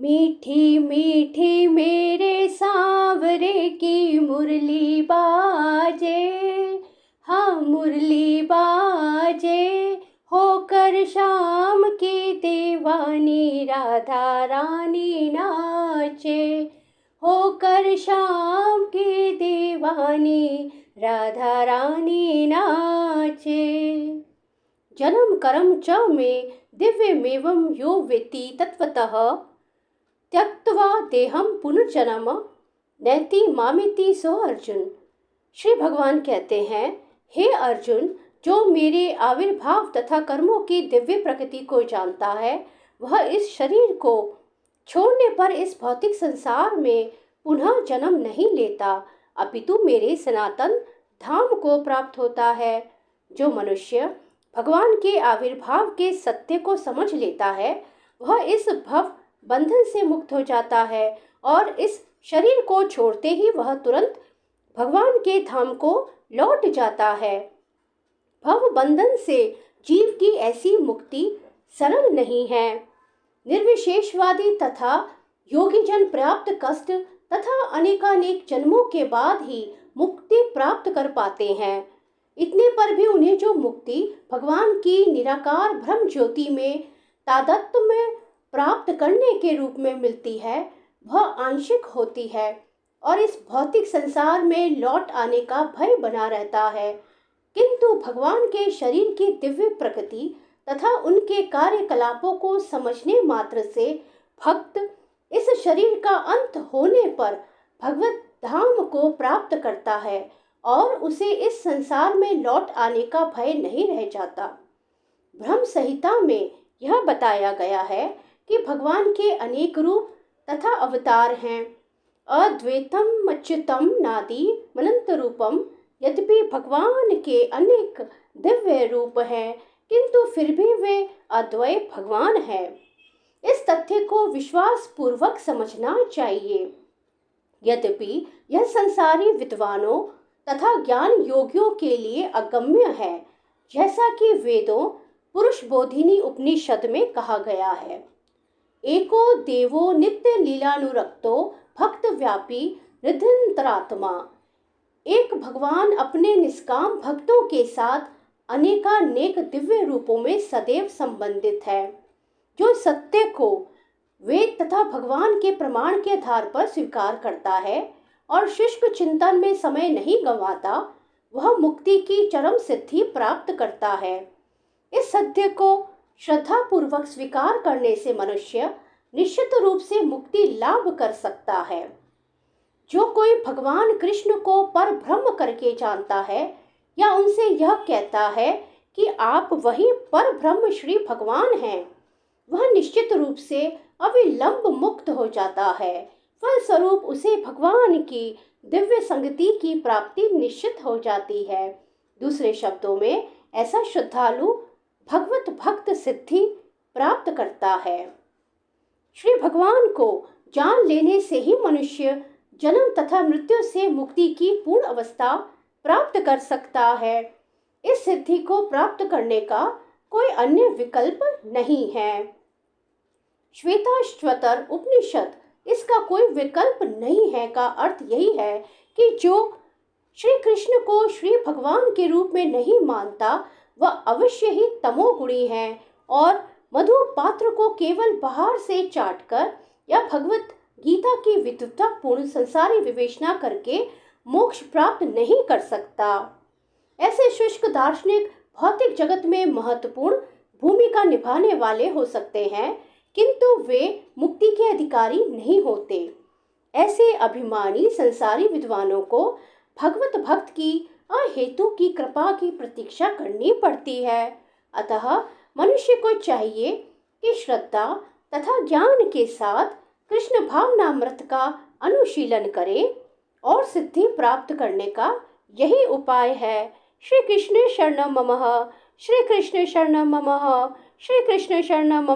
मीठी मीठी मेरे सांवरे की मुरली बाजे, हाँ मुरली बाजे, होकर शाम की दीवानी राधा रानी नाचे, होकर शाम की दीवानी राधा रानी नाचे। जन्म कर्म च मे दिव्यमेवं यो वेत्ति तत्वतः त्यक्त्वा देहम पुनर्जन्म नैति मामेति सो अर्जुन। श्री भगवान कहते हैं, हे अर्जुन, जो मेरे आविर्भाव तथा कर्मों की दिव्य प्रकृति को जानता है, वह इस शरीर को छोड़ने पर इस भौतिक संसार में पुनः जन्म नहीं लेता, अपितु मेरे सनातन धाम को प्राप्त होता है। जो मनुष्य भगवान के आविर्भाव के सत्य को समझ लेता है, वह इस भव बंधन से मुक्त हो जाता है और इस शरीर को छोड़ते ही वह तुरंत भगवान के धाम को लौट जाता है। भव बंधन से जीव की ऐसी मुक्ति सरल नहीं है। निर्विशेषवादी तथा योगी जन पर्याप्त कष्ट तथा अनेकानेक जन्मों के बाद ही मुक्ति प्राप्त कर पाते हैं। इतने पर भी उन्हें जो मुक्ति भगवान की निराकार ब्रह्म ज्योति में तादात्म्य में प्राप्त करने के रूप में मिलती है, वह आंशिक होती है और इस भौतिक संसार में लौट आने का भय बना रहता है। किंतु भगवान के शरीर की दिव्य प्रकृति तथा उनके कार्यकलापों को समझने मात्र से भक्त इस शरीर का अंत होने पर भगवत धाम को प्राप्त करता है और उसे इस संसार में लौट आने का भय नहीं रह जाता। ब्रह्म संहिता में यह बताया गया है कि भगवान के अनेक रूप तथा अवतार हैं। अद्वैतम अच्युतम नादि अनंत रूपम, यद्यपि भगवान के अनेक दिव्य रूप हैं, किंतु फिर भी वे अद्वय भगवान हैं। इस तथ्य को विश्वास पूर्वक समझना चाहिए। यद्यपि यह संसारी विद्वानों तथा ज्ञान योगियों के लिए अगम्य है, जैसा कि वेदों पुरुष बोधिनी उपनिषद में कहा गया है। एको देवो नित्य लीलानुरक्तो भक्त व्यापी हृदयंतरात्मा। एक भगवान अपने निष्काम भक्तों के साथ अनेकानेक दिव्य रूपों में सदैव संबंधित है। जो सत्य को वेद तथा भगवान के प्रमाण के आधार पर स्वीकार करता है और शुष्क चिंतन में समय नहीं गंवाता, वह मुक्ति की चरम सिद्धि प्राप्त करता है। इस सत्य को श्रद्धा पूर्वक स्वीकार करने से मनुष्य निश्चित रूप से मुक्ति लाभ कर सकता है। जो कोई भगवान कृष्ण को पर ब्रह्म करके जानता है या उनसे यह कहता है कि आप वही पर ब्रह्म श्री भगवान हैं, वह निश्चित रूप से अविलंब मुक्त हो जाता है। फलस्वरूप उसे भगवान की दिव्य संगति की प्राप्ति निश्चित हो जाती है। दूसरे शब्दों में ऐसा श्रद्धालु भगवत भक्त सिद्धि प्राप्त करता है। श्री भगवान को जान लेने से ही मनुष्य जन्म तथा मृत्यु से मुक्ति की पूर्ण अवस्था प्राप्त कर सकता है। इस सिद्धि को प्राप्त करने का कोई अन्य विकल्प नहीं है। श्वेताश्वतर उपनिषद इसका कोई विकल्प नहीं है का अर्थ यही है कि जो श्री कृष्ण को श्री भगवान के रूप में नहीं मानता, वह अवश्य ही तमोगुणी है और मधु पात्र को केवल बाहर से चाटकर या भगवत गीता की विद्वता पूर्ण संसारी विवेचना करके मोक्ष प्राप्त नहीं कर सकता। ऐसे शुष्क दार्शनिक भौतिक जगत में महत्वपूर्ण भूमिका निभाने वाले हो सकते हैं, किंतु वे मुक्ति के अधिकारी नहीं होते। ऐसे अभिमानी संसारी विद्वानों को भगवत भक्त की अहेतु की कृपा की प्रतीक्षा करनी पड़ती है। अतः मनुष्य को चाहिए कि श्रद्धा तथा ज्ञान के साथ कृष्ण भावनामृत का अनुशीलन करे और सिद्धि प्राप्त करने का यही उपाय है। श्री कृष्ण शरणम मम, श्री कृष्ण शरणम मम, श्री कृष्ण शरणम मम।